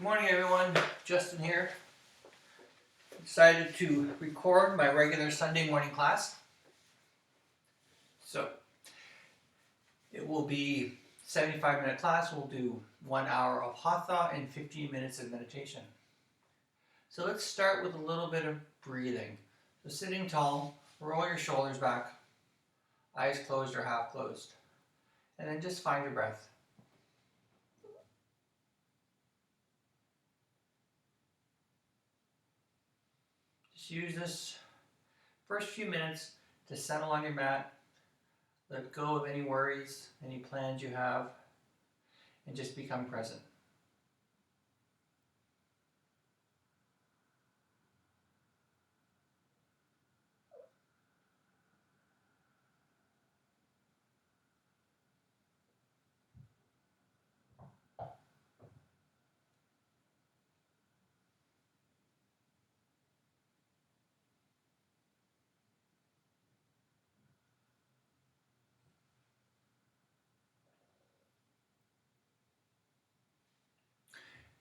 Morning everyone, Justin here. Decided to record my regular Sunday morning class. So it will be 75-minute class. We'll do 1 hour of Hatha and 15 minutes of meditation. So let's start with a little bit of breathing. So sitting tall, roll your shoulders back, eyes closed or half closed, and then just find your breath. Just use this first few minutes to settle on your mat, let go of any worries, any plans you have, and just become present.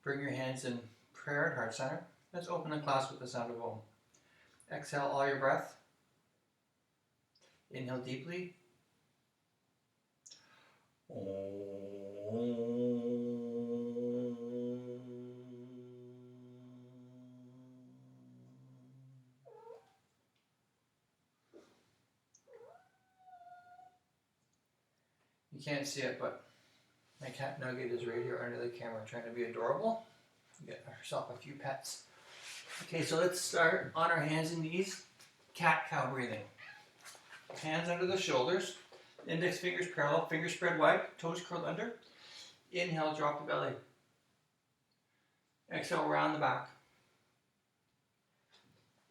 Bring your hands in prayer at heart center. Let's open the class with the sound of Om. Exhale all your breath. Inhale deeply. Om. You can't see it, but my cat Nugget is right here under the camera trying to be adorable. Get herself a few pets. Okay, so let's start on our hands and knees. Cat-cow breathing. Hands under the shoulders. Index fingers parallel, fingers spread wide, toes curled under. Inhale, drop the belly. Exhale, round the back.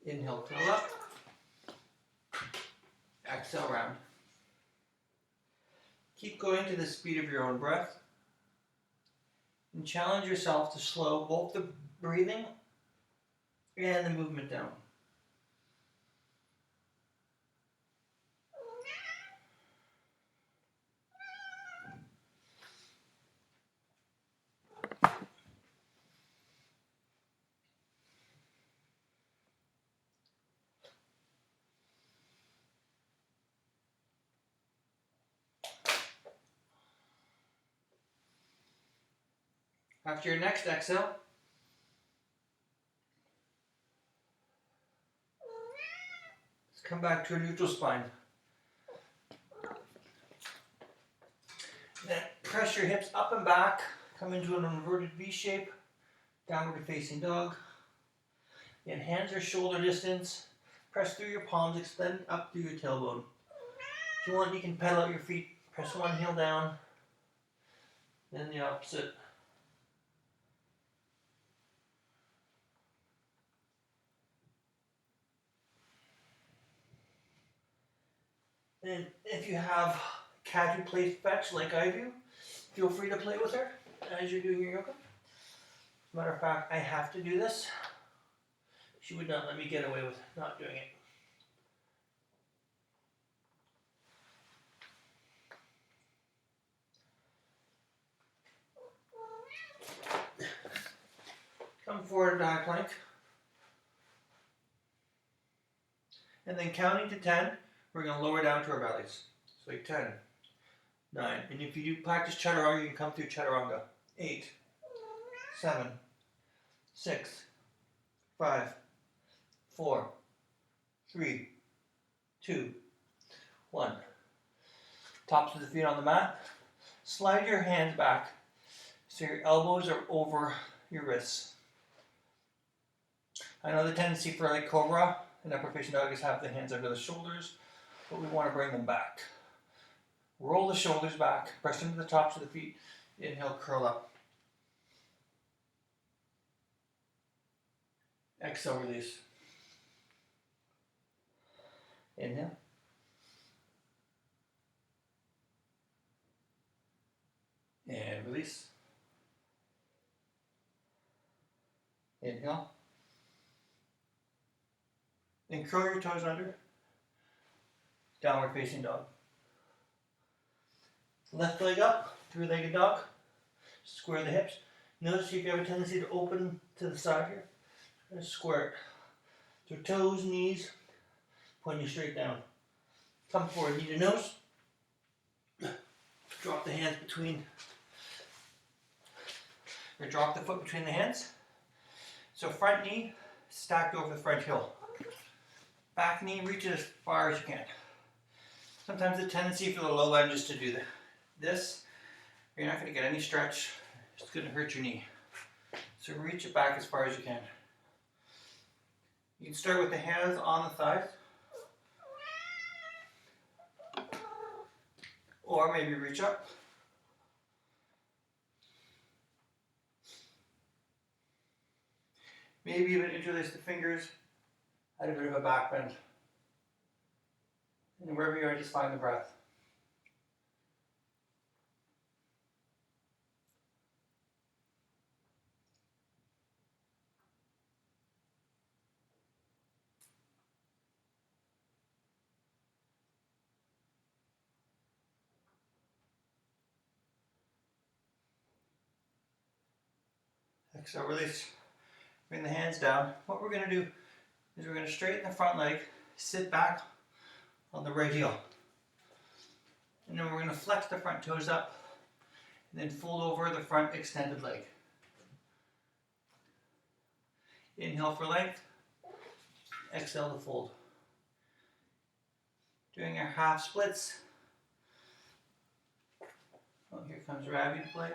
Inhale, curl up. Exhale, round. Keep going to the speed of your own breath. And challenge yourself to slow both the breathing and the movement down. After your next exhale, let's come back to a neutral spine. Then press your hips up and back, come into an inverted V shape, downward facing dog. Then hands are shoulder distance, press through your palms, extend up through your tailbone. If you want, you can pedal out your feet, press one heel down, then the opposite. And if you have a cat who plays fetch like I do, feel free to play with her as you're doing your yoga. As a matter of fact, I have to do this. She would not let me get away with not doing it. Come forward to high plank. And then counting to 10, we're going to lower down to our bellies. So like 10, 9. And if you do practice chaturanga, you can come through chaturanga. 8, 7, 6, 5, 4, 3, 2, 1. Tops of the feet on the mat. Slide your hands back so your elbows are over your wrists. I know the tendency for like cobra and upper facing dog is have the hands under the shoulders, but we want to bring them back. Roll the shoulders back, press them to the tops of the feet. Inhale, curl up. Exhale, release. Inhale. And release. Inhale. Then curl your toes under. Downward facing dog. Left leg up, three-legged dog. Square the hips. Notice if you have a tendency to open to the side here, and square it. So toes, knees, pointing straight down. Come forward, knee to nose. Drop the hands between, or drop the foot between the hands. So front knee stacked over the front heel. Back knee reaches as far as you can. Sometimes the tendency for the low lunge is to do this. You're not going to get any stretch. It's going to hurt your knee. So reach it back as far as you can. You can start with the hands on the thighs. Or maybe reach up. Maybe even interlace the fingers, add a bit of a back bend. And wherever you are, just find the breath. Exhale, release. Bring the hands down. What we're going to do is we're going to straighten the front leg, sit back on the right heel. And then we're going to flex the front toes up and then fold over the front extended leg. Inhale for length. Exhale to fold. Doing our half splits. Oh, here comes rabbit play.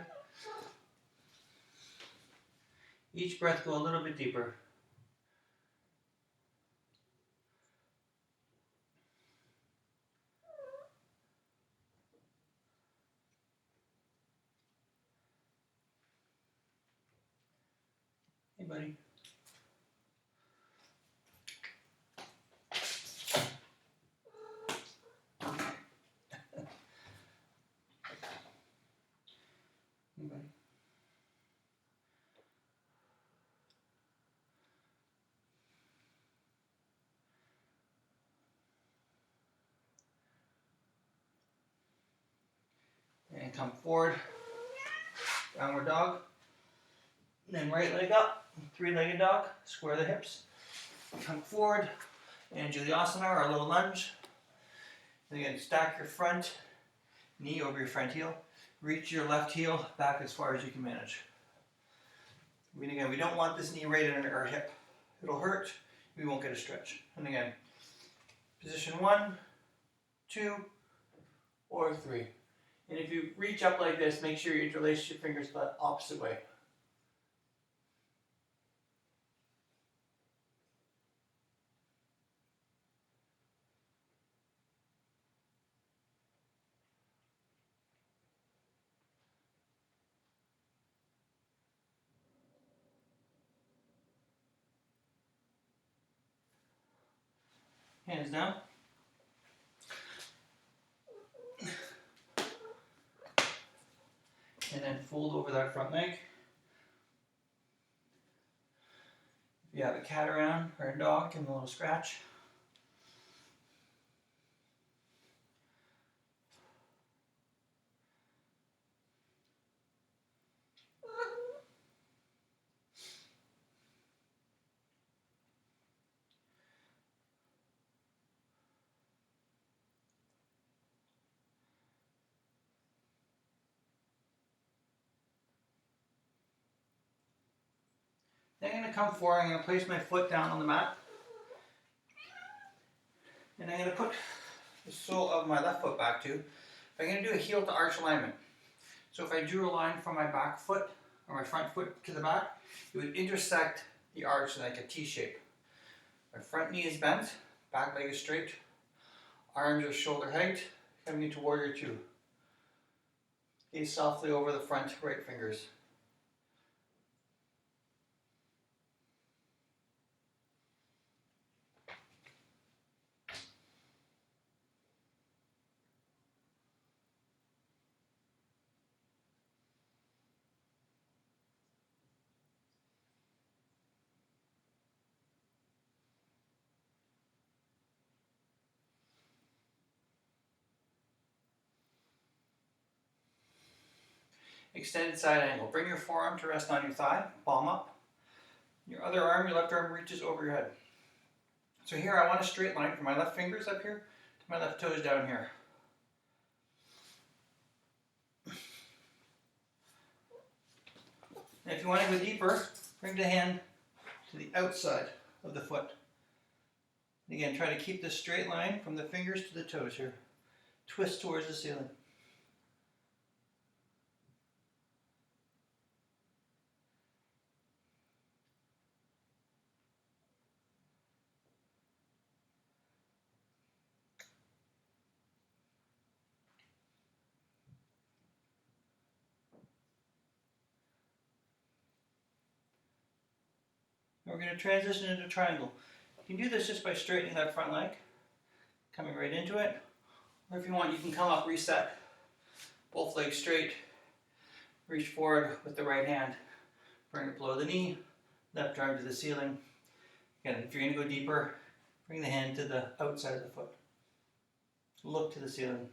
Each breath go a little bit deeper. Hey, buddy. Hey, buddy. And come forward. Downward dog. And then right leg up. Three-legged dog. Square the hips. Come forward. And do the asana or low lunge. And again, stack your front knee over your front heel. Reach your left heel back as far as you can manage. And again, we don't want this knee right under our hip. It'll hurt. We won't get a stretch. And again, position 1, 2, or 3. And if you reach up like this, make sure you interlace your fingers the opposite way. Hands down. And then fold over that front leg. If you have a cat around or a dog, give them a little scratch. Then I'm going to come forward, I'm going to place my foot down on the mat. And I'm going to put the sole of my left foot back too. I'm going to do a heel to arch alignment. So if I drew a line from my back foot, or my front foot to the back, it would intersect the arch like a T shape. My front knee is bent, back leg is straight, arms are shoulder height, coming into warrior 2. Gaze softly over the front right fingers. extended side angle. Bring your forearm to rest on your thigh, palm up. Your other arm, your left arm, reaches over your head. So here I want a straight line from my left fingers up here to my left toes down here. And if you want to go deeper, bring the hand to the outside of the foot. And again, try to keep this straight line from the fingers to the toes here. Twist towards the ceiling. And we're going to transition into triangle. You can do this just by straightening that front leg, coming right into it. Or if you want, you can come up, reset, both legs straight, reach forward with the right hand, bring it below the knee, left arm to the ceiling. Again, if you're going to go deeper, bring the hand to the outside of the foot. Look to the ceiling.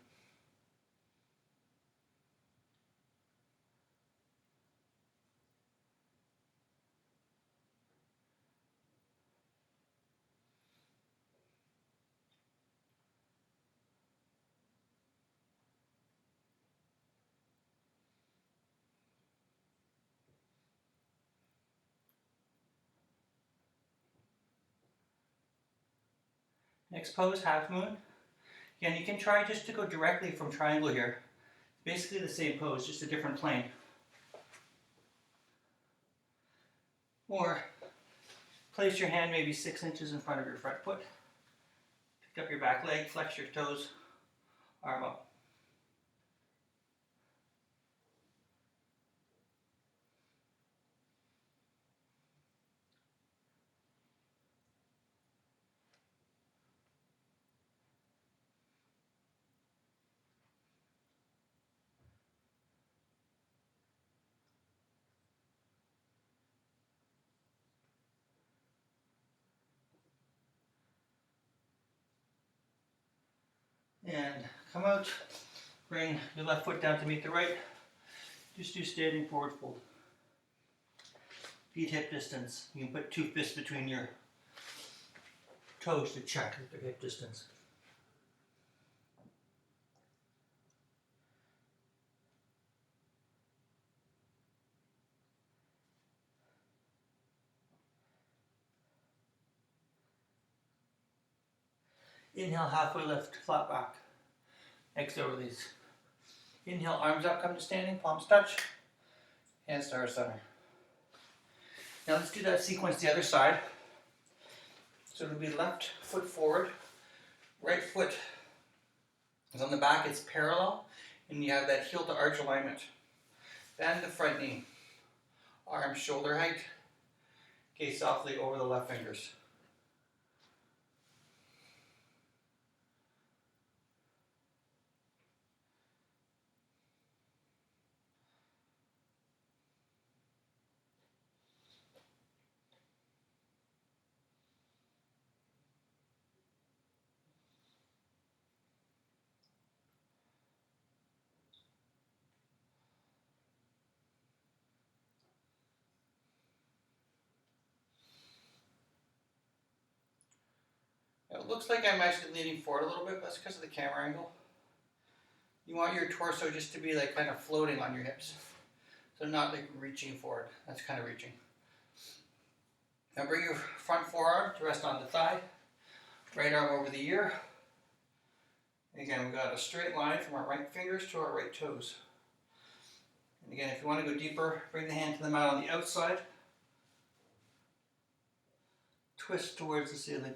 Next pose, half moon. Again, you can try just to go directly from triangle here. Basically the same pose, just a different plane. Or place your hand maybe 6 inches in front of your front foot. Pick up your back leg, flex your toes, arm up. And come out, bring your left foot down to meet the right. Just do standing forward fold. Feet hip distance. You can put 2 fists between your toes to check their hip distance. Inhale, halfway lift, flat back. Exhale, release. Inhale, arms up, come to standing, palms touch. Hands to our center. Now let's do that sequence the other side. So it'll be left foot forward, right foot is on the back, it's parallel, and you have that heel to arch alignment. Bend the front knee, arms shoulder height, gaze softly over the left fingers. Now it looks like I'm actually leaning forward a little bit, but that's because of the camera angle. You want your torso just to be like kind of floating on your hips. So not like reaching forward, that's kind of reaching. Now bring your front forearm to rest on the thigh, right arm over the ear. Again, we've got a straight line from our right fingers to our right toes. And again, if you want to go deeper, bring the hand to the mat on the outside. Twist towards the ceiling.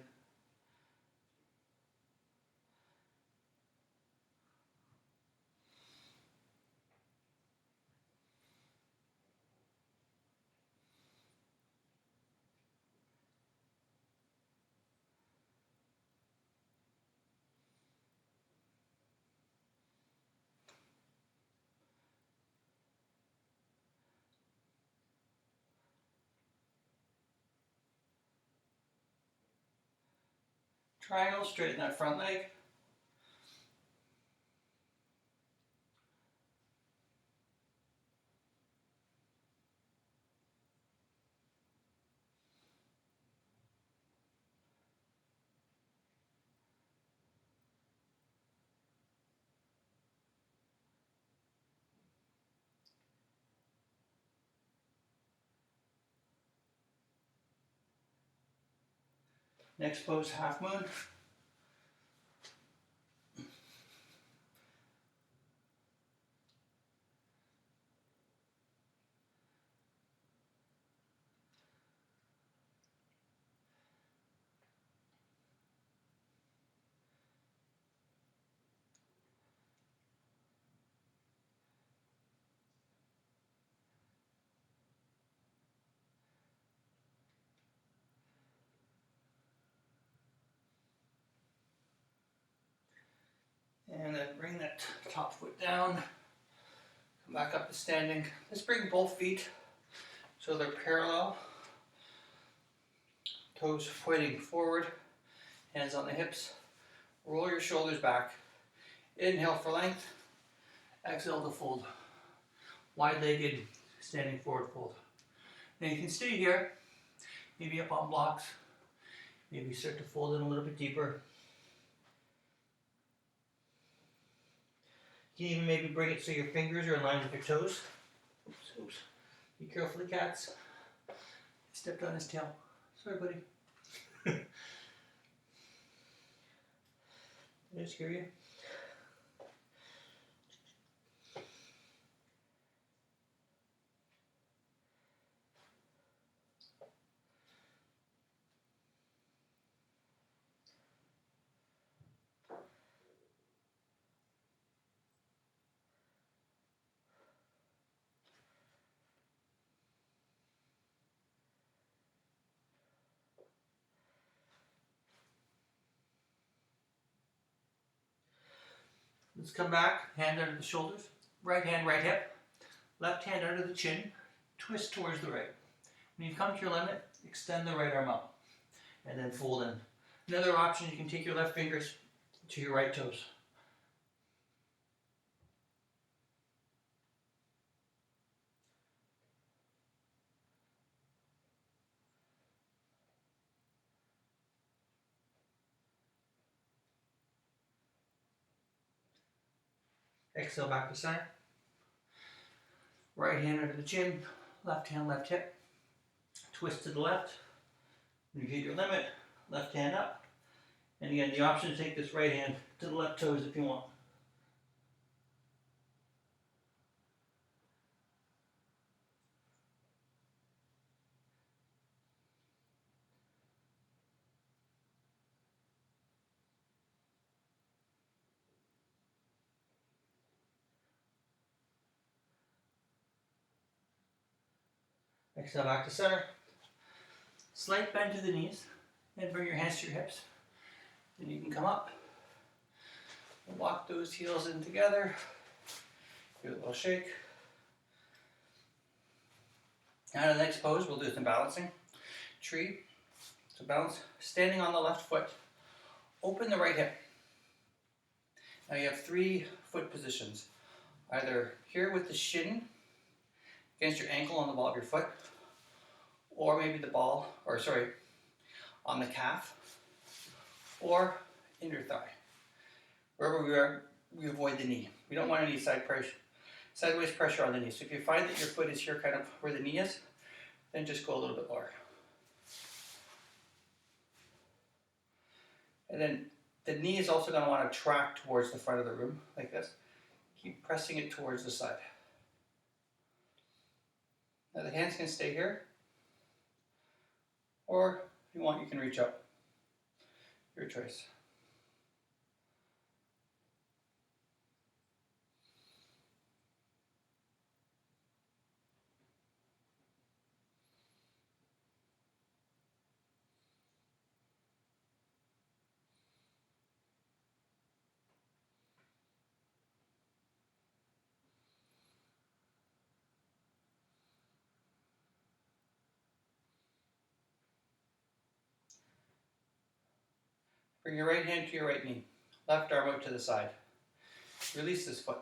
Triangle, straighten that front leg. Next pose, half moon. And then bring that top foot down. Come back up to standing. Let's bring both feet so they're parallel. Toes pointing forward, hands on the hips. Roll your shoulders back. Inhale for length. Exhale to fold. Wide-legged, standing forward fold. Now you can stay here, maybe up on blocks. Maybe start to fold in a little bit deeper. You can even maybe bring it so your fingers are in line with your toes. Oops. Be careful, the cats. Stepped on his tail. Sorry, buddy. Did I scare you? Let's come back, hand under the shoulders, right hand, right hip, left hand under the chin, twist towards the right. When you've come to your limit, extend the right arm up, and then fold in. Another option, you can take your left fingers to your right toes. Exhale back to center. Right hand under the chin, left hand, left hip. Twist to the left. When you hit your limit, left hand up. And again, the option is to take this right hand to the left toes if you want. Exhale back to center. Slight bend to the knees. And bring your hands to your hips. Then you can come up. Lock those heels in together. Give it a little shake. Now the next pose, we'll do some balancing. Tree. So balance, standing on the left foot. Open the right hip. Now you have 3 foot positions. Either here with the shin against your ankle on the ball of your foot, or maybe on the calf, or in your thigh. Wherever we are, we avoid the knee. We don't want any sideways pressure on the knee. So if you find that your foot is here kind of where the knee is, then just go a little bit lower. And then the knee is also going to want to track towards the front of the room, like this. Keep pressing it towards the side. Now the hands can stay here, or if you want, you can reach up. Your choice. Bring your right hand to your right knee. Left arm out to the side. Release this foot.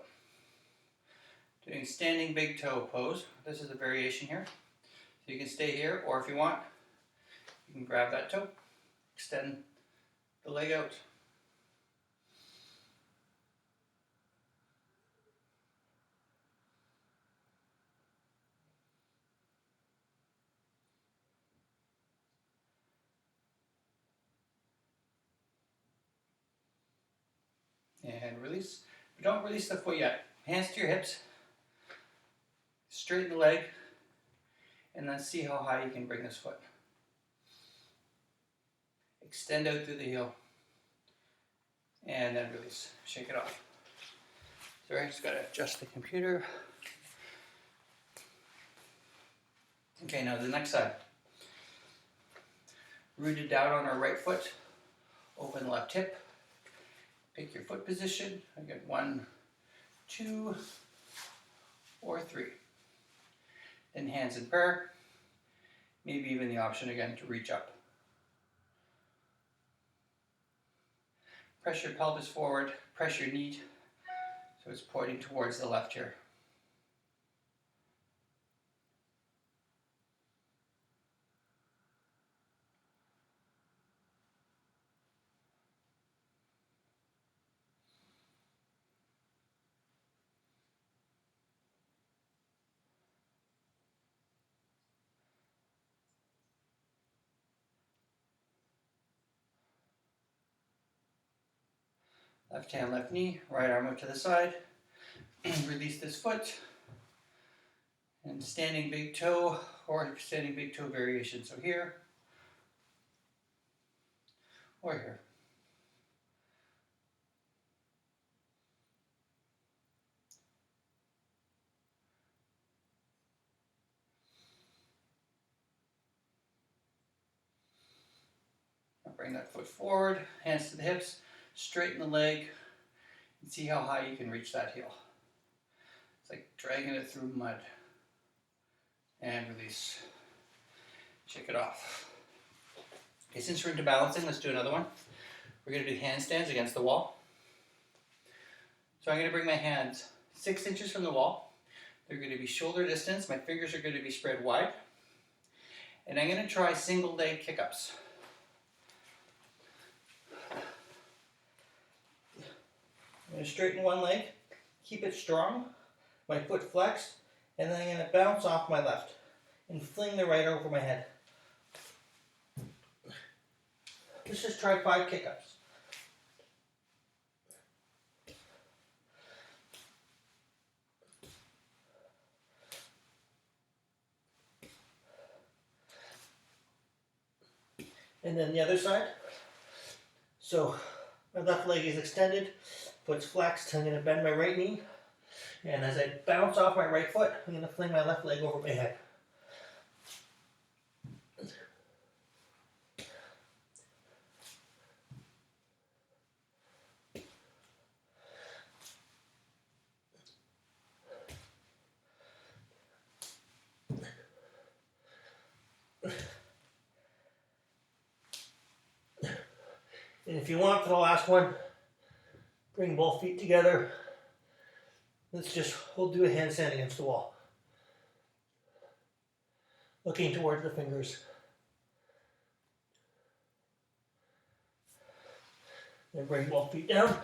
Doing standing big toe pose. This is a variation here. So you can stay here, or if you want, you can grab that toe. Extend the leg out. and release. But don't release the foot yet. Hands to your hips. Straighten the leg. And then see how high you can bring this foot. Extend out through the heel. And then release. Shake it off. Sorry, I just got to adjust the computer. Okay, now the next side. Rooted down on our right foot. Open the left hip. Pick your foot position. I get 1, 2, or 3. Then hands in prayer. Maybe even the option again to reach up. Press your pelvis forward. Press your knee so it's pointing towards the left here. Left hand, left knee, right arm out to the side. Release this foot. And standing big toe or standing big toe variation. So here or here. Now bring that foot forward, hands to the hips, straighten the leg, and see how high you can reach that heel. It's like dragging it through mud. And release. Shake it off. Okay, since we're into balancing, let's do another one. We're going to do handstands against the wall. So I'm going to bring my hands 6 inches from the wall. They're going to be shoulder distance. My fingers are going to be spread wide. And I'm going to try single leg kick-ups. I'm going to straighten one leg, keep it strong, my foot flexed, and then I'm going to bounce off my left and fling the right over my head. Let's just try 5 kick-ups. And then the other side. So my left leg is extended, foot's flexed. I'm going to bend my right knee. And as I bounce off my right foot, I'm going to fling my left leg over my head. And if you want for the last one, bring both feet together. We'll do a handstand against the wall. Looking towards the fingers. Then bring both feet down.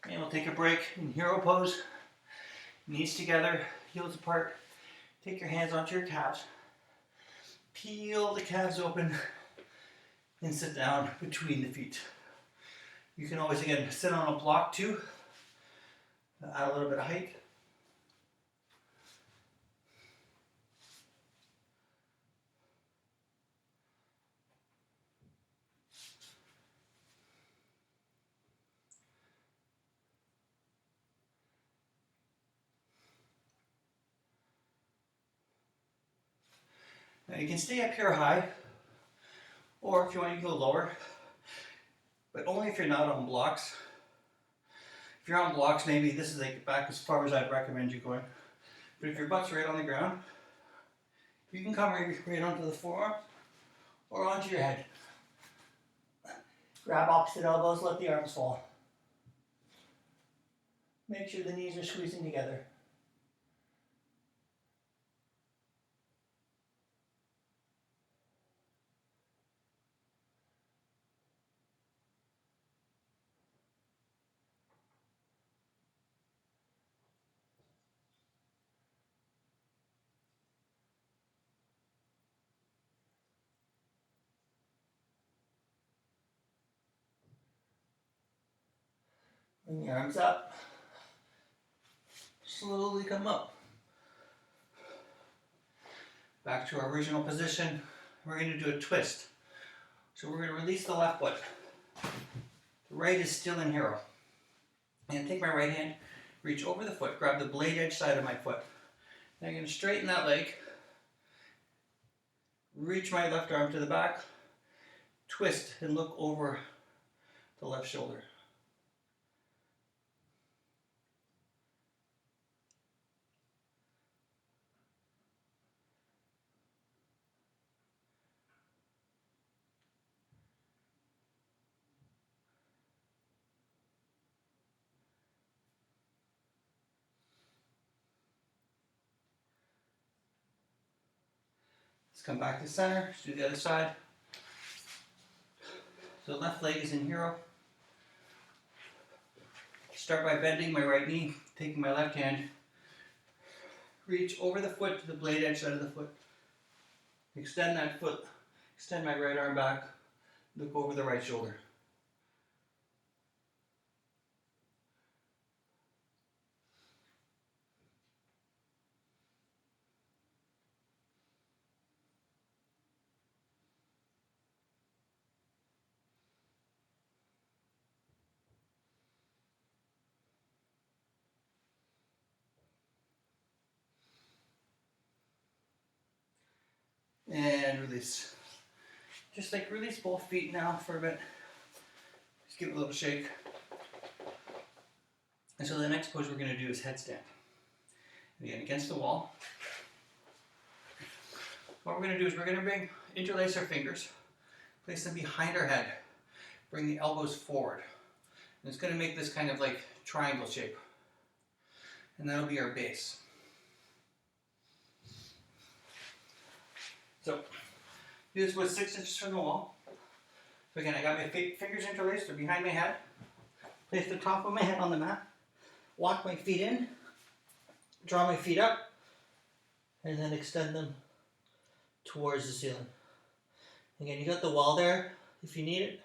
And we'll take a break in hero pose. Knees together, heels apart. Take your hands onto your calves. Peel the calves open and sit down between the feet. You can always, again, sit on a block too. Add a little bit of height. Now you can stay up here high, or if you want to go lower, but only if you're not on blocks. If you're on blocks, maybe this is like back as far as I'd recommend you going. But if your butt's right on the ground, you can come right onto the forearm or onto your head. Grab opposite elbows, let the arms fall. Make sure the knees are squeezing together. And the arms up. Slowly come up. Back to our original position. We're going to do a twist. So we're going to release the left foot. The right is still in hero. And take my right hand, reach over the foot, grab the blade edge side of my foot. Now I'm going to straighten that leg. Reach my left arm to the back. Twist and look over the left shoulder. Let's come back to center. Let's do the other side. So the left leg is in hero. Start by bending my right knee, taking my left hand. Reach over the foot to the blade edge side of the foot. Extend that foot. Extend my right arm back. Look over the right shoulder. And release. Just like release both feet now for a bit. Just give it a little shake. And so the next pose we're going to do is headstand. Again, against the wall. What we're going to do is we're going to interlace our fingers, place them behind our head, bring the elbows forward. And it's going to make this kind of like triangle shape. And that'll be our base. So, do this with 6 inches from the wall. So again, I got my fingers interlaced, they're behind my head. Place the top of my head on the mat. Walk my feet in. Draw my feet up. And then extend them towards the ceiling. Again, you got the wall there if you need it.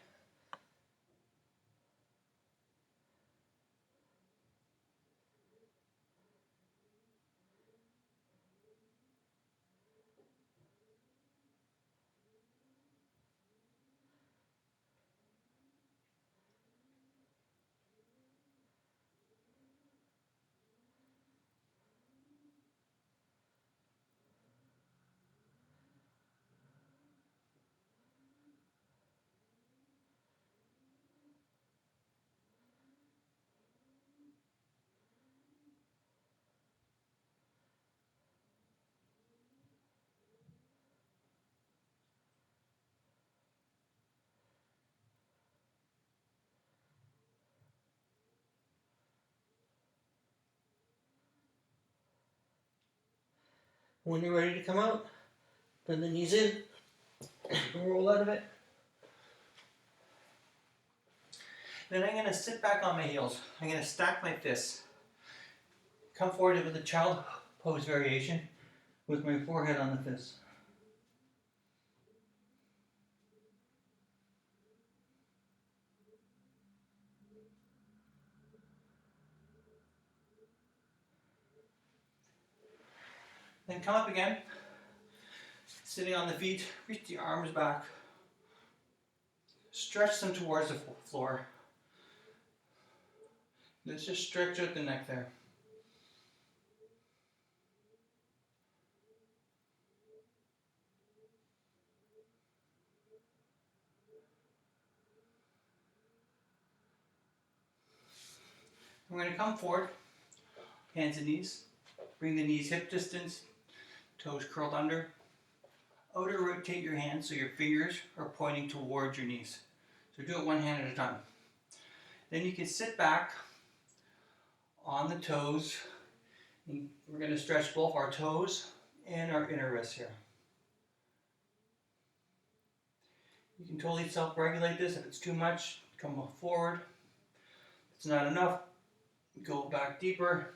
When you're ready to come out, bend the knees in, roll out of it. Then I'm going to sit back on my heels. I'm going to stack my fists. Come forward with a child pose variation with my forehead on the fists. Then come up again, sitting on the feet, reach the arms back, stretch them towards the floor. Let's just stretch out the neck there. We're going to come forward, hands and knees, bring the knees hip distance, toes curled under. Outer rotate your hands so your fingers are pointing towards your knees. So do it one hand at a time. Then you can sit back on the toes. And we're going to stretch both our toes and our inner wrists here. You can totally self-regulate this. If it's too much, come forward. If it's not enough, go back deeper.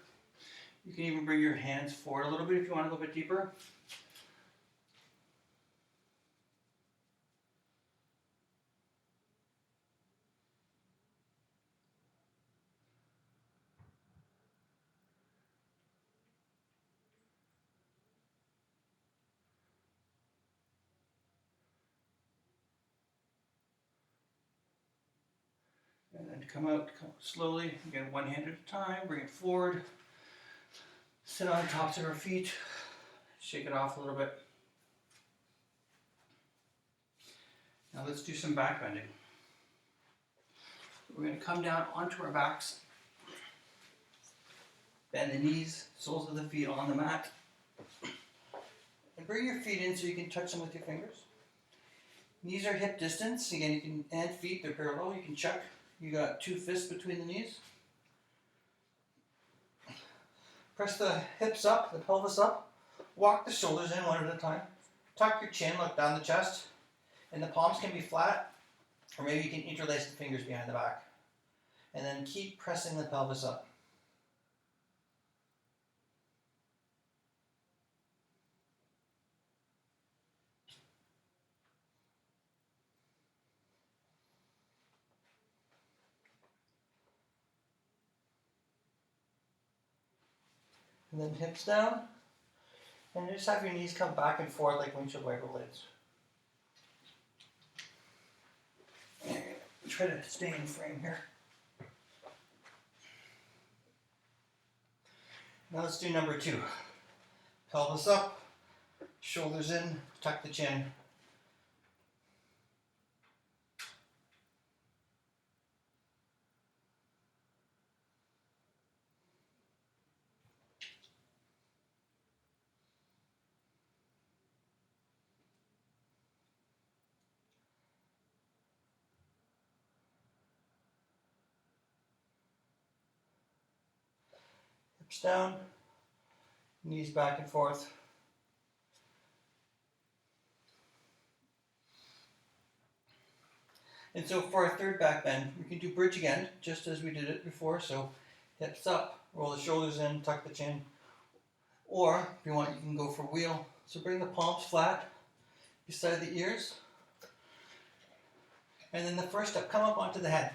You can even bring your hands forward a little bit if you want a little bit deeper. And then come out slowly, again, one hand at a time, bring it forward. Sit on the tops of our feet, shake it off a little bit. Now let's do some back bending. We're going to come down onto our backs, bend the knees, soles of the feet on the mat, and bring your feet in so you can touch them with your fingers. Knees are hip distance. Again, you can, and feet, they're parallel. You can check. You got 2 fists between the knees. Press the hips up, the pelvis up. Walk the shoulders in one at a time. Tuck your chin, look down the chest. And the palms can be flat, or maybe you can interlace the fingers behind the back. And then keep pressing the pelvis up. And then hips down. And just have your knees come back and forth like windshield wiper blades. Try to stay in frame here. Now let's do number 2. Pelvis up, shoulders in, tuck the chin. Hips down, knees back and forth. And so for our third back bend, we can do bridge again, just as we did it before. So hips up, roll the shoulders in, tuck the chin. Or if you want, you can go for wheel. So bring the palms flat beside the ears. And then the first step, come up onto the head.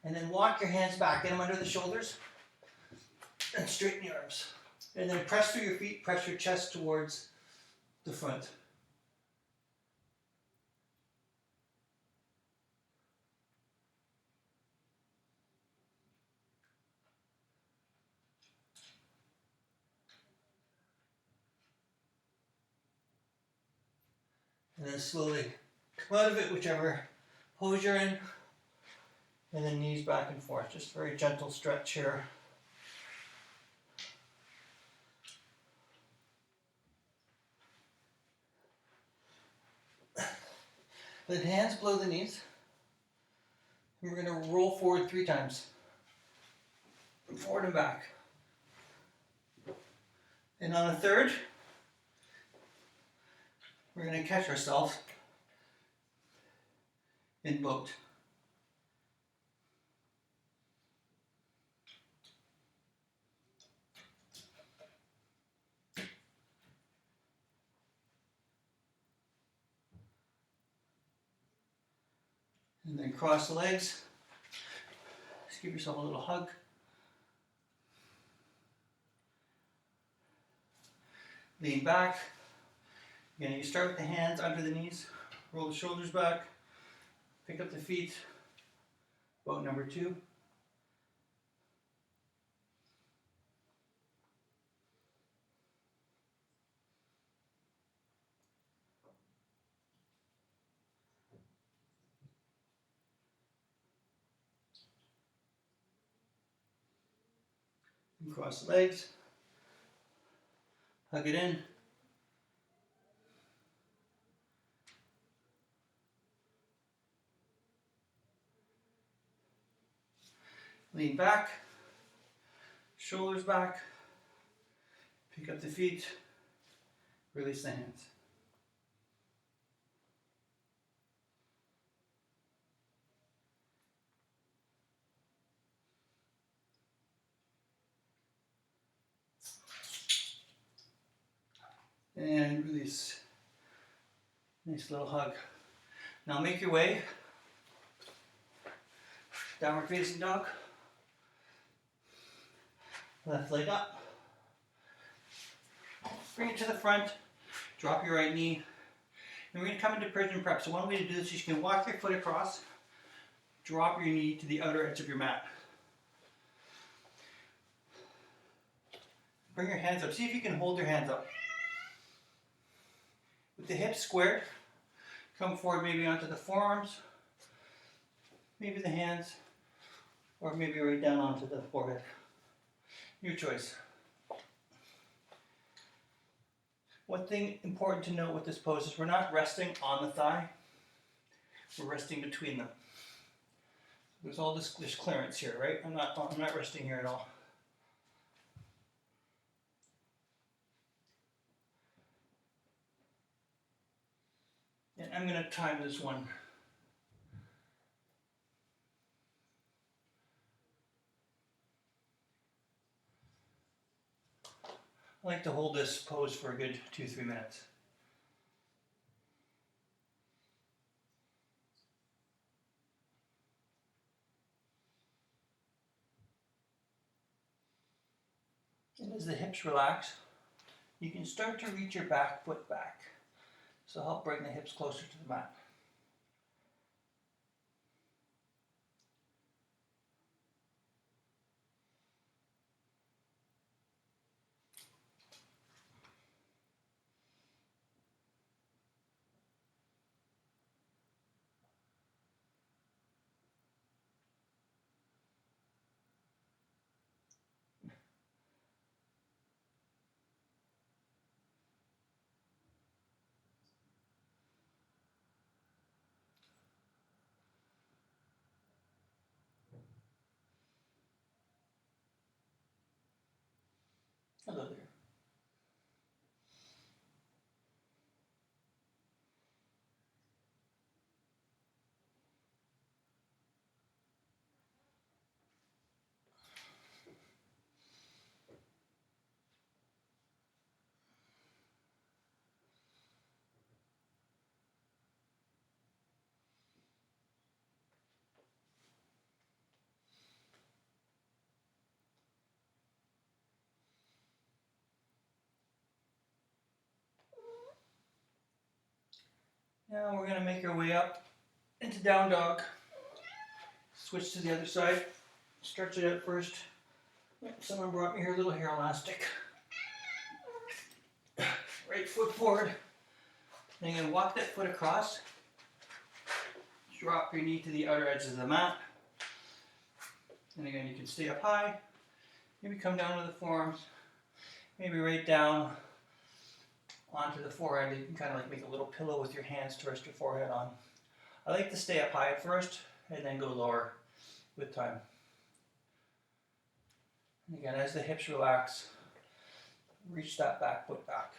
And then walk your hands back, get them under the shoulders. And straighten your arms. And then press through your feet, press your chest towards the front. And then slowly come out of it, whichever pose you're in. And then knees back and forth. Just very gentle stretch here. Then hands below the knees. And we're going to roll forward 3 times. Forward and back. And on the third, we're going to catch ourselves in boat. And then cross the legs. Just give yourself a little hug. Lean back. Again, you start with the hands under the knees. Roll the shoulders back. Pick up the feet. Boat number 2. And cross the legs. Hug it in. Lean back. Shoulders back. Pick up the feet. Release the hands. And release. Nice little hug. Now make your way. Downward facing dog. Left leg up. Bring it to the front. Drop your right knee. And we're going to come into pigeon prep. So one way to do this is you can walk your foot across. drop your knee to the outer edge of your mat. Bring your hands up. See if you can hold your hands up. With the hips squared, come forward maybe onto the forearms, maybe the hands, or maybe right down onto the forehead. Your choice. One thing important to note with this pose is we're not resting on the thigh, we're resting between them. There's all this clearance here, right? I'm not resting here at all. And I'm going to time this one. I like to hold this pose for a good 2-3 minutes. And as the hips relax, you can start to reach your back foot back. So help bring the hips closer to the mat. Hello there. Now we're going to make our way up into down dog. Switch to the other side. Stretch it out first. Someone brought me here a little hair elastic. Right foot forward. Then you're going to walk that foot across. Drop your knee to the outer edges of the mat. And again, you can stay up high. Maybe come down to the forearms. Maybe right down onto the forehead. You can kind of like make a little pillow with your hands to rest your forehead on. I like to stay up high at first and then go lower with time. And again, as the hips relax, reach that back foot back.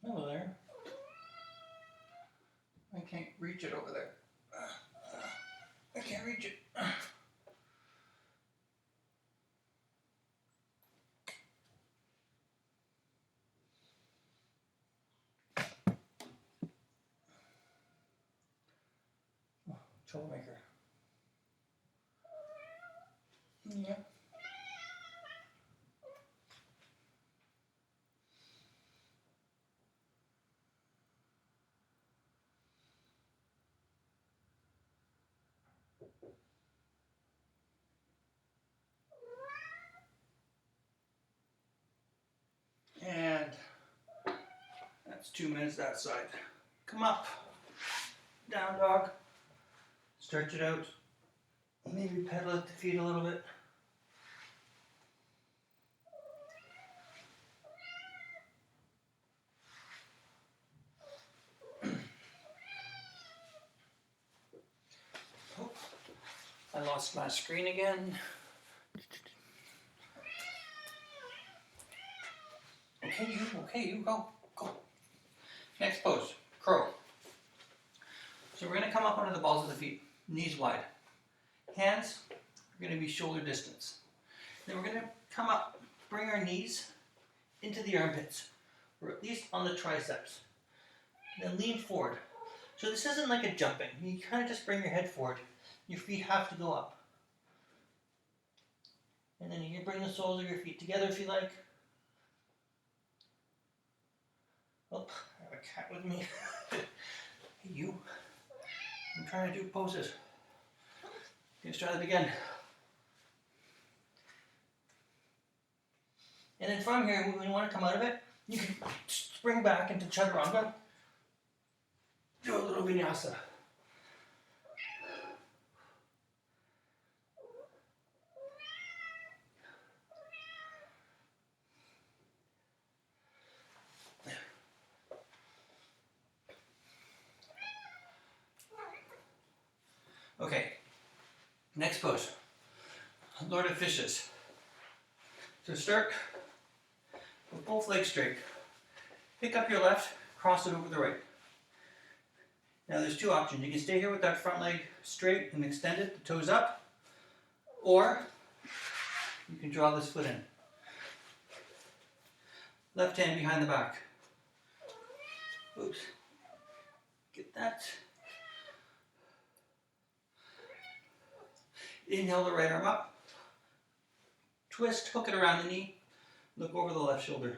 Hello there. I can't reach it over there. I can't reach it. Troublemaker. Yeah. And that's 2 minutes that side. Come up. Down dog. Stretch it out. Maybe pedal at the feet a little bit. Oh, I lost my screen again. Okay, you go. Next pose, crow. So we're going to come up onto the balls of the feet, knees wide. Hands are going to be shoulder distance. Then we're going to come up, bring our knees into the armpits, or at least on the triceps. Then lean forward. So this isn't like a jumping. You kind of just bring your head forward. Your feet have to go up. And then you can bring the soles of your feet together if you like. Oh, I have a cat with me. Hey, you. I'm trying to do poses. Let's try that again. And then from here, when you want to come out of it, you can spring back into chaturanga. Do a little vinyasa. Okay, next pose, Lord of Fishes. So start with both legs straight. Pick up your left, cross it over the right. Now there's two options. You can stay here with that front leg straight and extend it, the toes up, or you can draw this foot in. Left hand behind the back. Oops. Get that. Inhale the right arm up. Twist, hook it around the knee. Look over the left shoulder.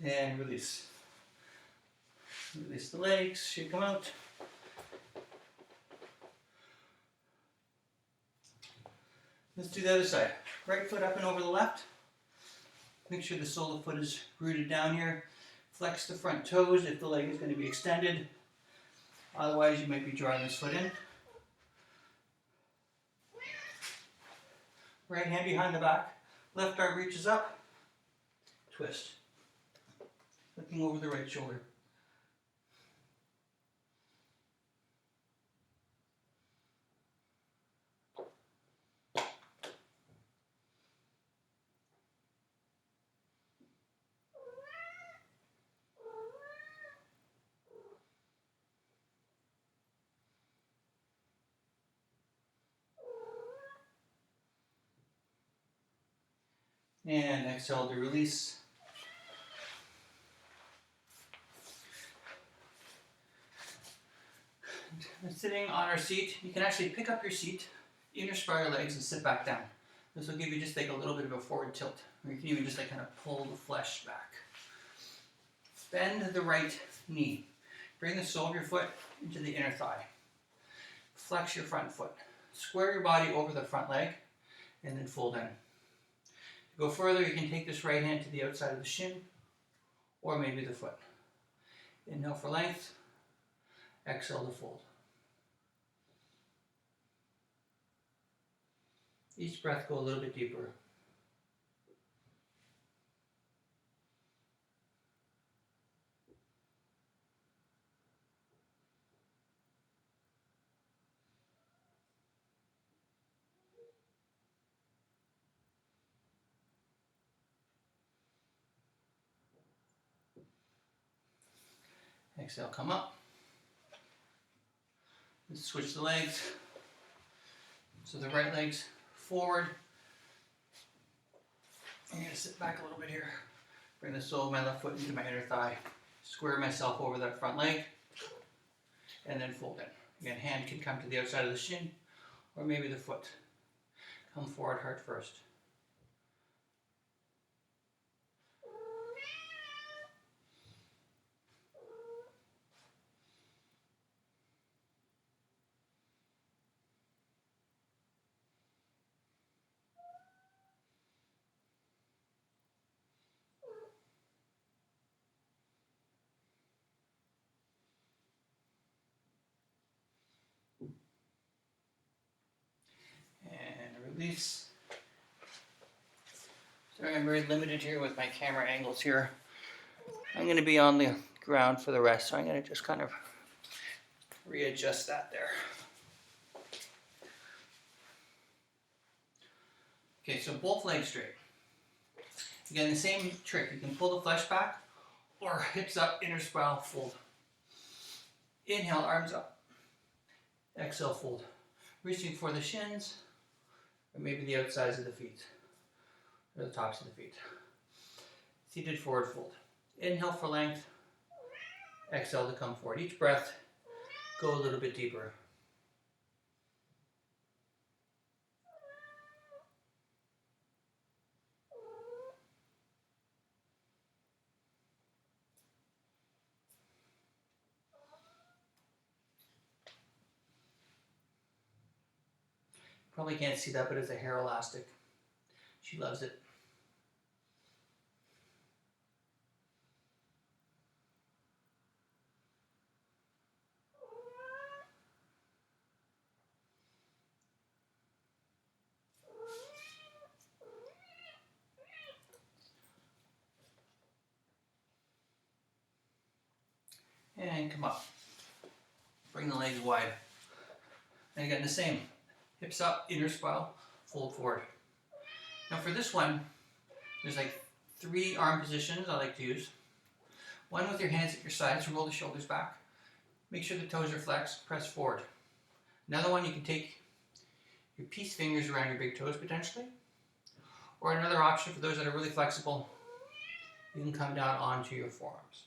And release. Release the legs, shake them out. Let's do the other side. Right foot up and over the left. Make sure the sole of the foot is rooted down here. Flex the front toes if the leg is going to be extended. Otherwise, you might be drawing this foot in. Right hand behind the back. Left arm reaches up. Twist. Looking over the right shoulder. And exhale to release. And sitting on our seat, you can actually pick up your seat, interspread your legs, and sit back down. This will give you just like a little bit of a forward tilt, or you can even just like kind of pull the flesh back. Bend the right knee. Bring the sole of your foot into the inner thigh. Flex your front foot. Square your body over the front leg, and then fold in. To go further, you can take this right hand to the outside of the shin, or maybe the foot. Inhale for length, exhale to fold. Each breath go a little bit deeper. Exhale, come up. Let's switch the legs. So the right leg's forward. I'm going to sit back a little bit here. Bring the sole of my left foot into my inner thigh. Square myself over that front leg. And then fold in. Again, hand can come to the outside of the shin, or maybe the foot. Come forward, heart first. And release. Sorry, I'm very limited here with my camera angles here. I'm going to be on the ground for the rest, so I'm going to just kind of readjust that there. Okay, so both legs straight. Again, the same trick. You can pull the flesh back or hips up, inner spiral, fold. Inhale, arms up. Exhale, fold. Reaching for the shins or maybe the outsides of the feet or the tops of the feet. Seated forward fold. Inhale for length. Exhale to come forward. Each breath, go a little bit deeper. Probably can't see that, but it's a hair elastic. She loves it. And come up. Bring the legs wide. And again, the same. Hips up, inner spiral, fold forward. Now for this one, there's like 3 arm positions I like to use. One with your hands at your sides, roll the shoulders back. Make sure the toes are flexed, press forward. Another one, you can take your peace fingers around your big toes potentially. Or another option for those that are really flexible, you can come down onto your forearms.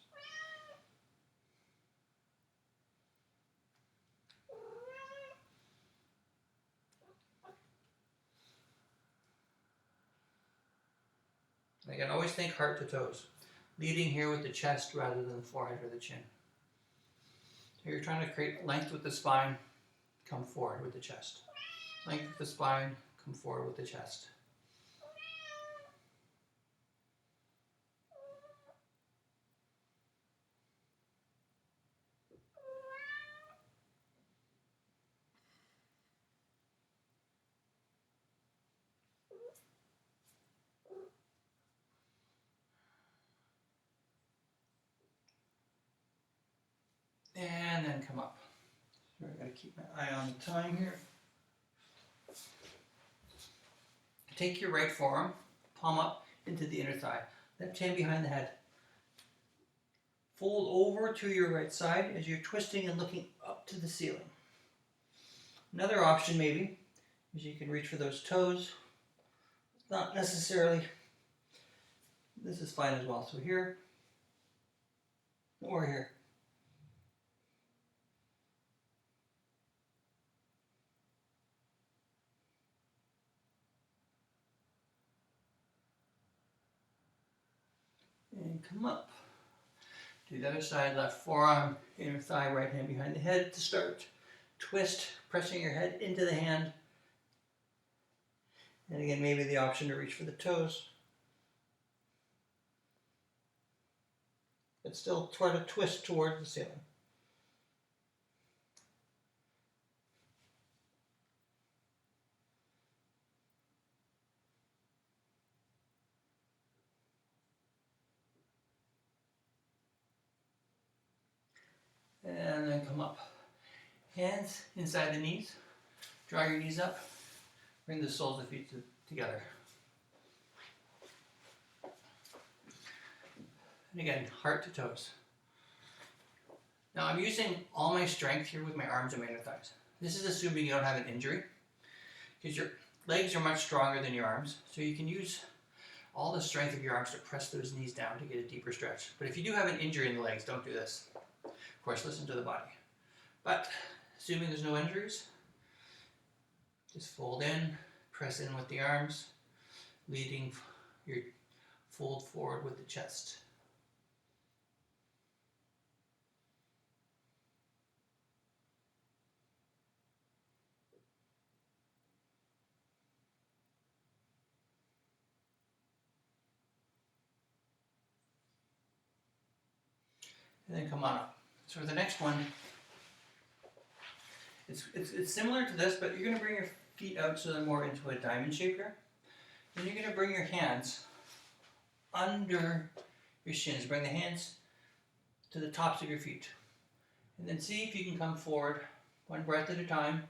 And again, always think heart to toes. Leading here with the chest rather than the forehead or the chin. So you're trying to create length with the spine, come forward with the chest. Length with the spine, come forward with the chest. And then come up. So I gotta keep my eye on the time here. Take your right forearm, palm up into the inner thigh. Left hand behind the head. Fold over to your right side as you're twisting and looking up to the ceiling. Another option maybe is you can reach for those toes. Not necessarily. This is fine as well. So here or here. And come up. Do the other side, left forearm, inner thigh, right hand behind the head to start. Twist, pressing your head into the hand. And again, maybe the option to reach for the toes. But still try to twist towards the ceiling. And then come up. Hands inside the knees. Draw your knees up. Bring the soles of the feet together. And again, heart to toes. Now I'm using all my strength here with my arms and my inner thighs. This is assuming you don't have an injury, because your legs are much stronger than your arms, so you can use all the strength of your arms to press those knees down to get a deeper stretch. But if you do have an injury in the legs, don't do this. Of course, listen to the body. But assuming there's no injuries, just fold in, Press in with the arms, leading your fold forward with the chest. And then come on up. So for the next one, it's similar to this, but you're going to bring your feet out so they're more into a diamond shape here. Then you're going to bring your hands under your shins. Bring the hands to the tops of your feet. And then see if you can come forward one breath at a time.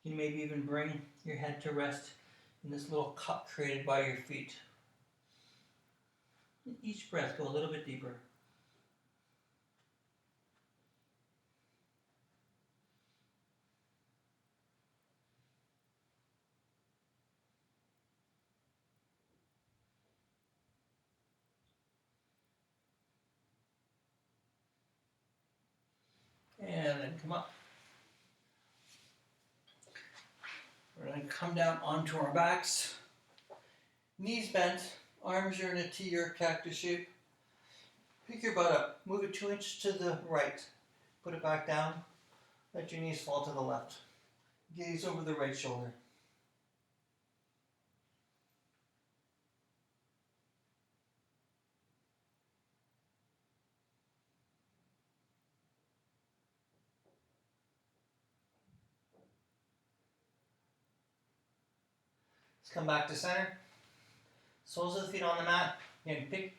You can maybe even bring your head to rest in this little cup created by your feet. Each breath, go a little bit deeper. And then come up. We're going to come down onto our backs. Knees bent, arms are in a T or cactus shape. Pick your butt up, move it 2 inches to the right. Put it back down, let your knees fall to the left. Gaze over the right shoulder. Let's come back to center. Soles of the feet on the mat. Again, pick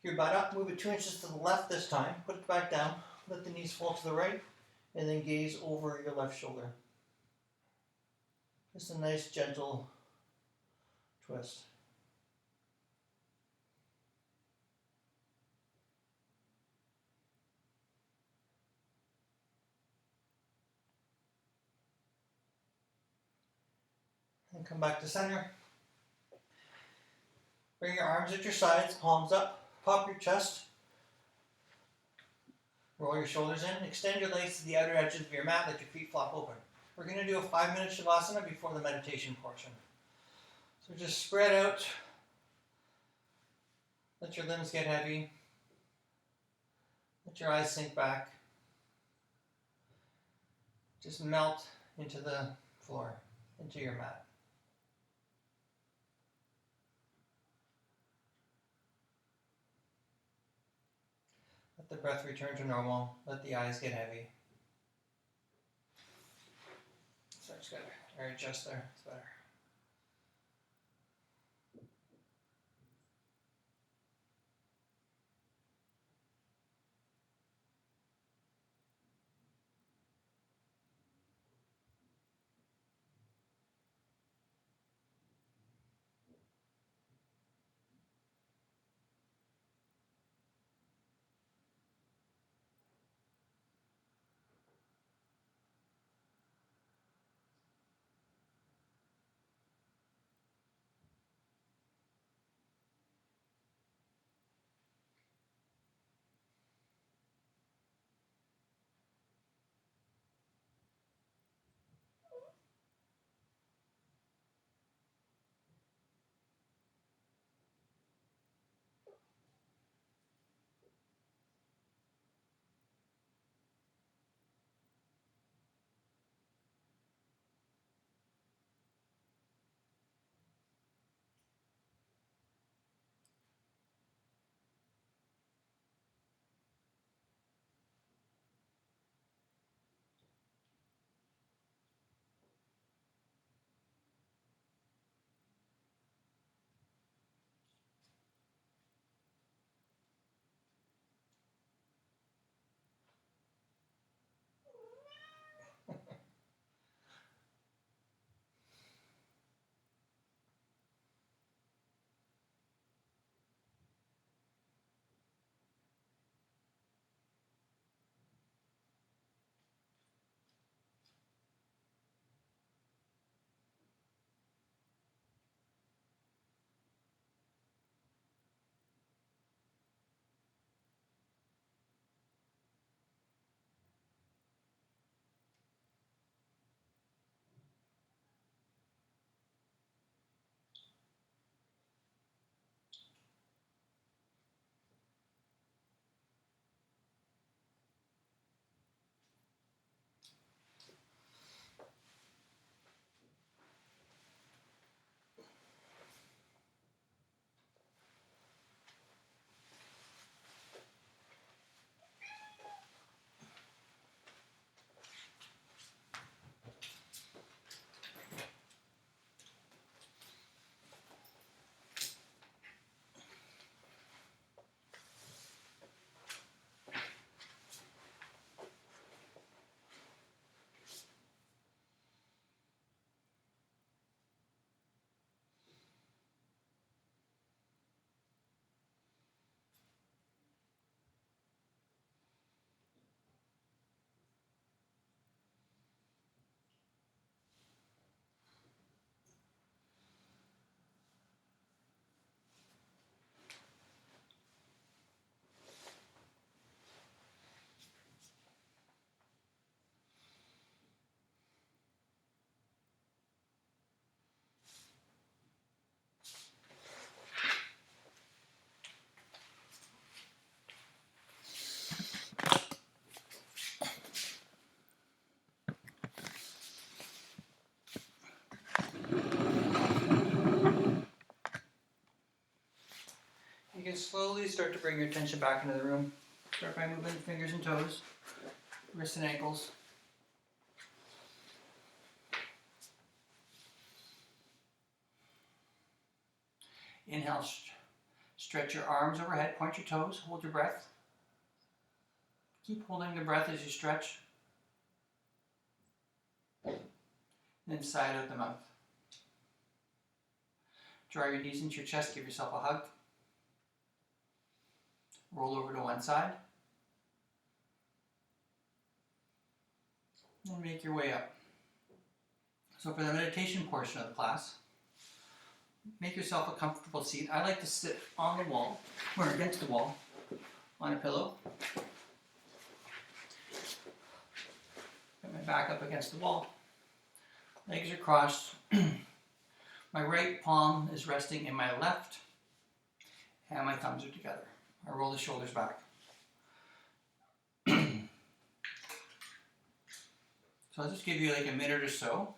your butt up, move it 2 inches to the left this time. Put it back down, let the knees fall to the right, and then gaze over your left shoulder. Just a nice gentle twist. And come back to center. Bring your arms at your sides, palms up, pop your chest. Roll your shoulders in, extend your legs to the outer edges of your mat, let your feet flop open. We're going to do a 5-minute Shavasana before the meditation portion. So just spread out, let your limbs get heavy, let your eyes sink back. Just melt into the floor, into your mat. Let the breath return to normal, let the eyes get heavy. So I just got to adjust there, it's better. slowly start to bring your attention back into the room. Start by moving the fingers and toes, wrists and ankles. Inhale, stretch your arms overhead, point your toes, hold your breath. Keep holding the breath as you stretch. Then sigh out the mouth. Draw your knees into your chest, give yourself a hug. Roll over to one side. And make your way up. So for the meditation portion of the class, make yourself a comfortable seat. I like to sit on the wall, or against the wall, on a pillow. Put my back up against the wall. Legs are crossed. My right palm is resting in my left, and my thumbs are together. I roll the shoulders back. So I'll just give you like a minute or so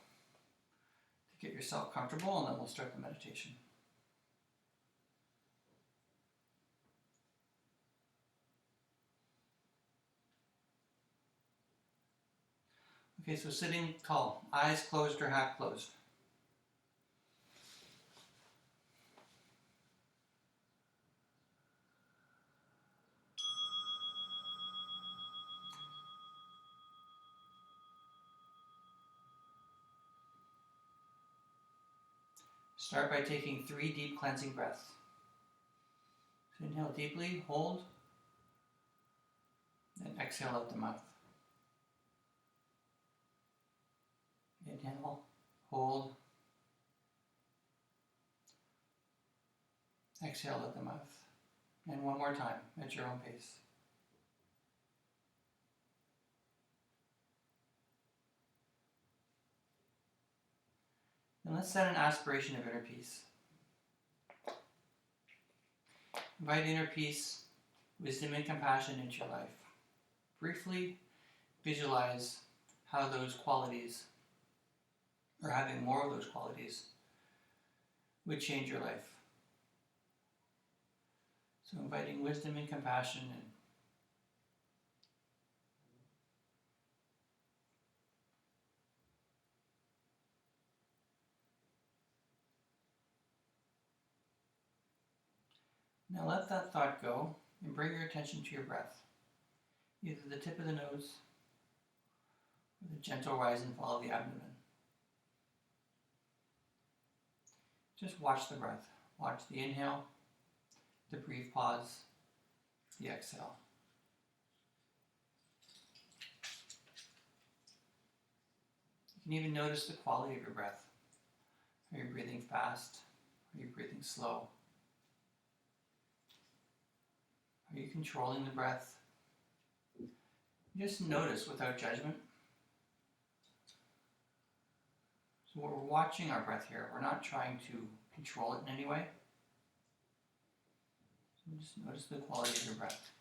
to get yourself comfortable, and then we'll start the meditation. Okay, so sitting tall, eyes closed or half closed. Start by taking 3 deep cleansing breaths. So inhale deeply, hold, and exhale out the mouth. Inhale, hold, exhale out the mouth. And one more time at your own pace. And let's set an aspiration of inner peace. Invite inner peace, wisdom, and compassion into your life. Briefly visualize how those qualities, or having more of those qualities, would change your life. So inviting wisdom and compassion in. Now let that thought go and bring your attention to your breath, either the tip of the nose or the gentle rise and fall of the abdomen. Just watch the breath. Watch the inhale, the brief pause, the exhale. You can even notice the quality of your breath. Are you breathing fast? Are you breathing slow? Are you controlling the breath? Just notice without judgment. So we're watching our breath here. We're not trying to control it in any way. So just notice the quality of your breath.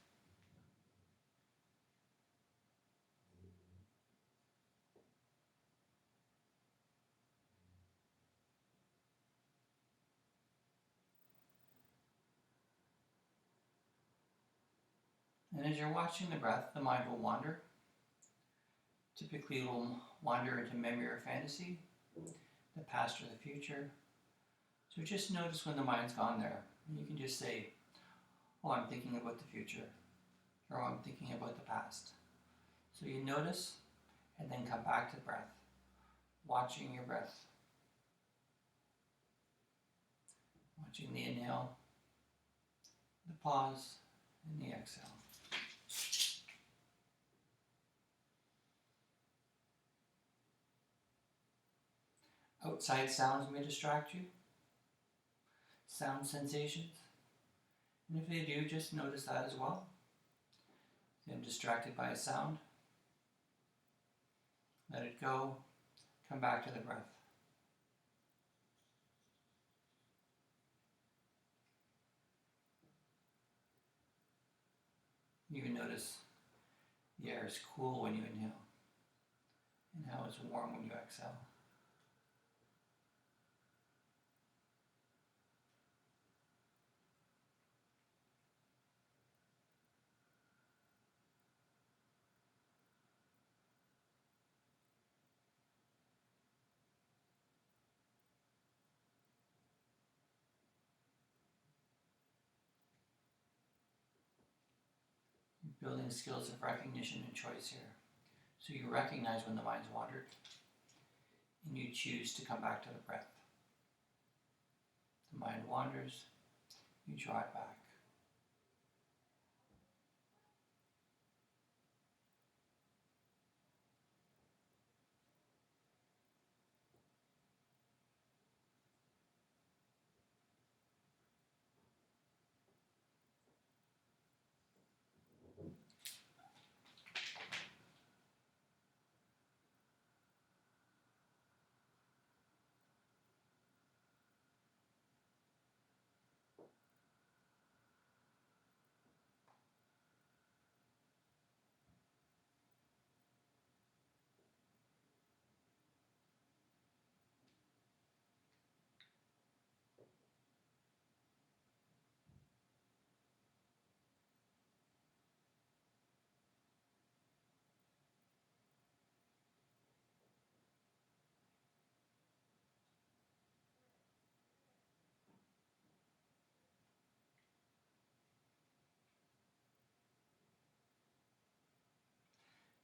And as you're watching the breath, the mind will wander. Typically it will wander into memory or fantasy, the past or the future. So just notice when the mind's gone there. And you can just say, oh, I'm thinking about the future, or oh, I'm thinking about the past. So you notice, and then come back to the breath, watching your breath. Watching the inhale, the pause, and the exhale. Outside sounds may distract you, sound sensations, and if they do, just notice that as well. If I'm distracted by a sound, let it go, come back to the breath. You can notice the air is cool when you inhale, and how it's warm when you exhale. Building skills of recognition and choice here. So you recognize when the mind's wandered, and you choose to come back to the breath. The mind wanders, you draw it back.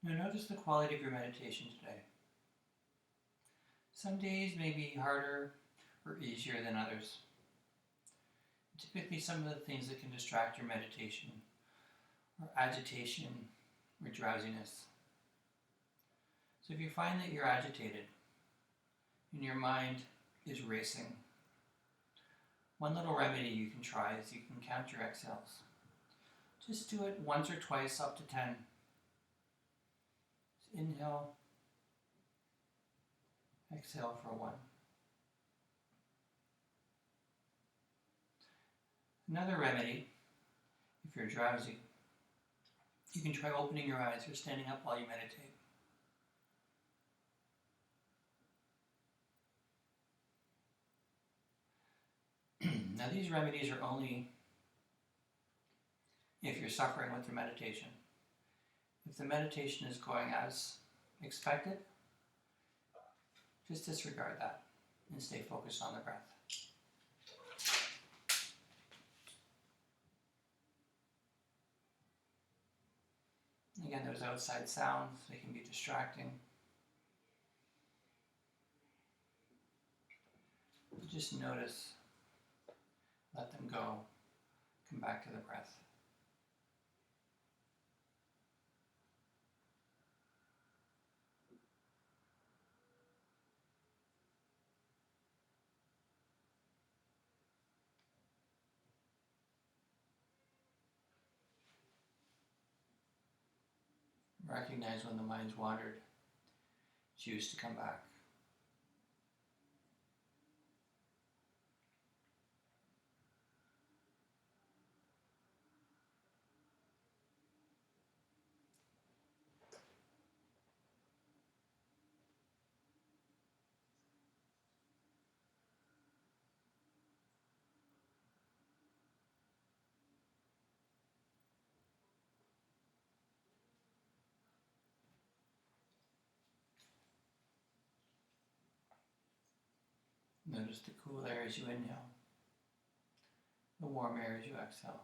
Now notice the quality of your meditation today. Some days may be harder or easier than others. Typically, some of the things that can distract your meditation are agitation or drowsiness. So if you find that you're agitated and your mind is racing, one little remedy you can try is you can count your exhales. Just do it once or twice up to 10. Just inhale, exhale for 1. Another remedy, if you're drowsy, you can try opening your eyes or standing up while you meditate. Now these remedies are only if you're suffering with your meditation. If the meditation is going as expected, just disregard that and stay focused on the breath. Again, those outside sounds, they can be distracting. Just notice, let them go, come back to the breath. Recognize when the mind's wandered. Choose to come back. Notice the cool air as you inhale, the warm air as you exhale.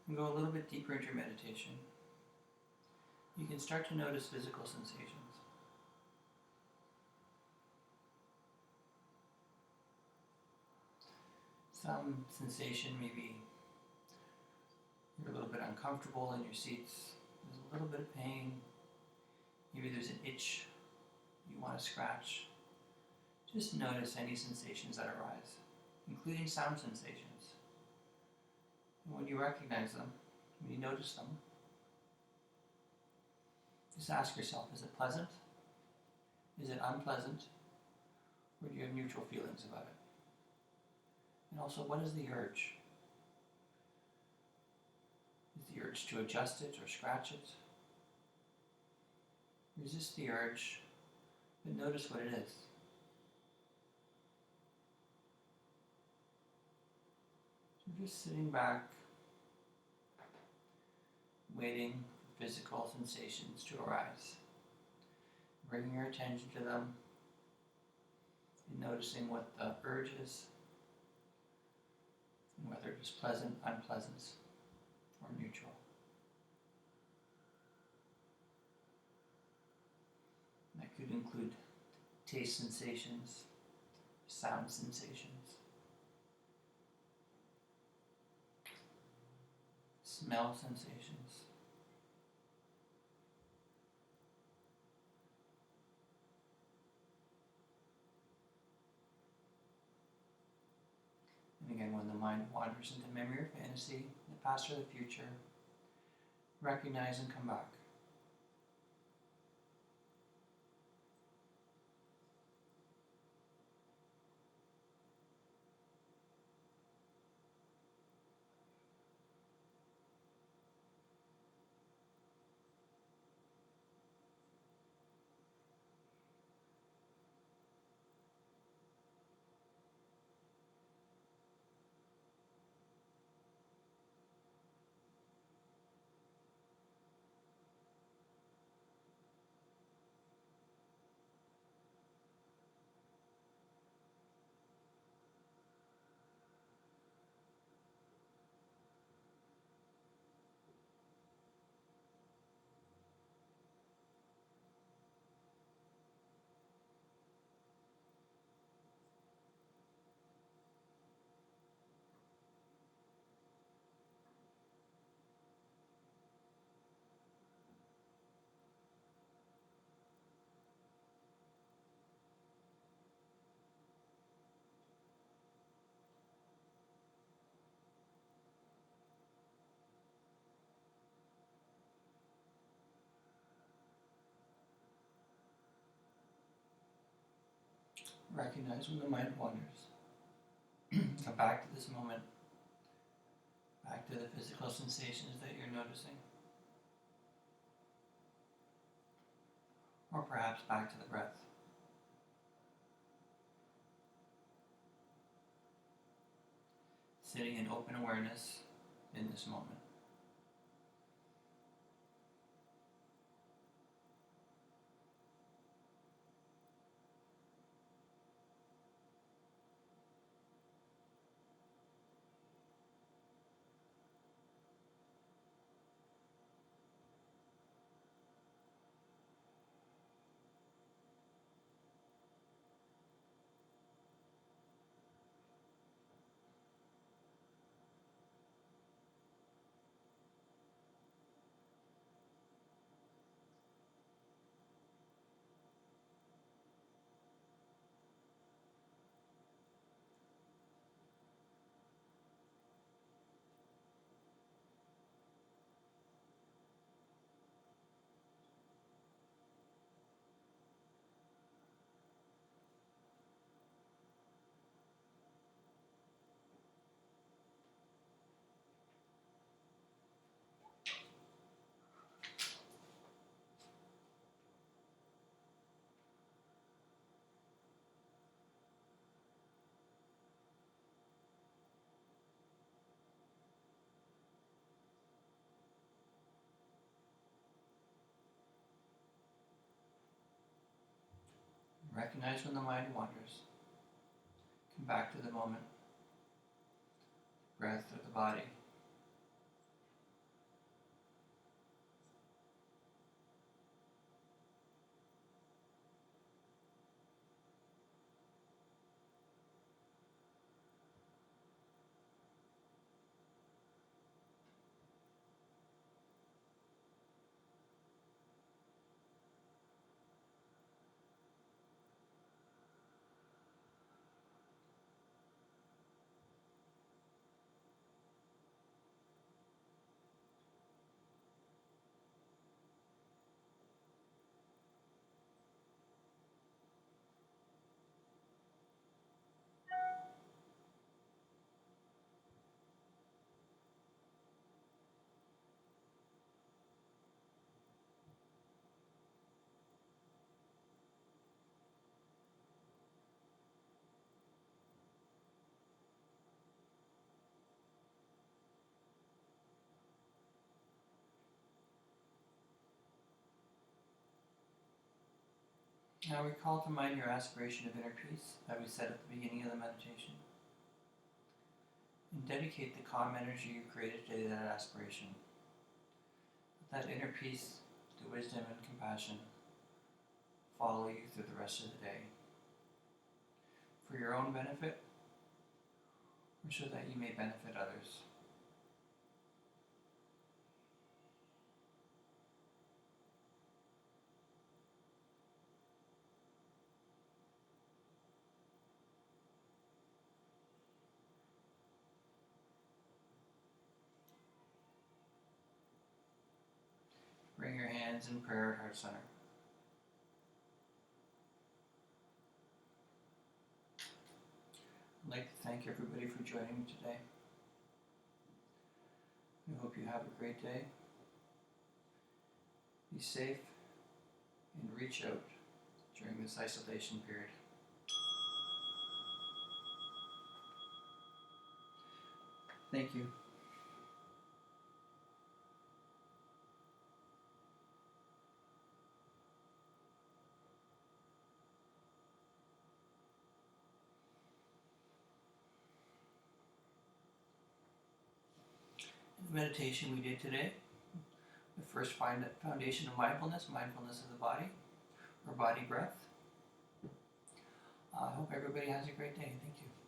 And go a little bit deeper into your meditation. You can start to notice physical sensations. Some sensation maybe you're a little bit uncomfortable in your seats. There's a little bit of pain. Maybe there's an itch you want to scratch. Just notice any sensations that arise, including sound sensations. And when you recognize them, when you notice them, just ask yourself, is it pleasant? Is it unpleasant? Or do you have neutral feelings about it? And also, what is the urge? Is the urge to adjust it or scratch it? Resist the urge But notice what it is. You're just sitting back, waiting for physical sensations to arise. Bringing your attention to them and noticing what the urge is, and whether it is pleasant, unpleasant, or neutral. That could include taste sensations, sound sensations, smell sensations, and again, when the mind wanders into memory or fantasy, the past or the future, recognize and come back. Recognize when the mind wanders. Come back to this moment, back to the physical sensations that you're noticing. Or perhaps back to the breath. Sitting in open awareness in this moment. Recognize when the mind wanders. Come back to the moment. Breath of the body. Now recall to mind your aspiration of inner peace that we said at the beginning of the meditation. And dedicate the calm energy you created today to that aspiration. Let that inner peace, the wisdom and compassion follow you through the rest of the day. For your own benefit, or so that you may benefit others. Bring your hands in prayer at heart center. I'd like to thank everybody for joining me today. I hope you have a great day. Be safe and reach out during this isolation period. Thank you. In the meditation we did today, the first foundation of mindfulness, mindfulness of the body, or body breath. I hope everybody has a great day. Thank you.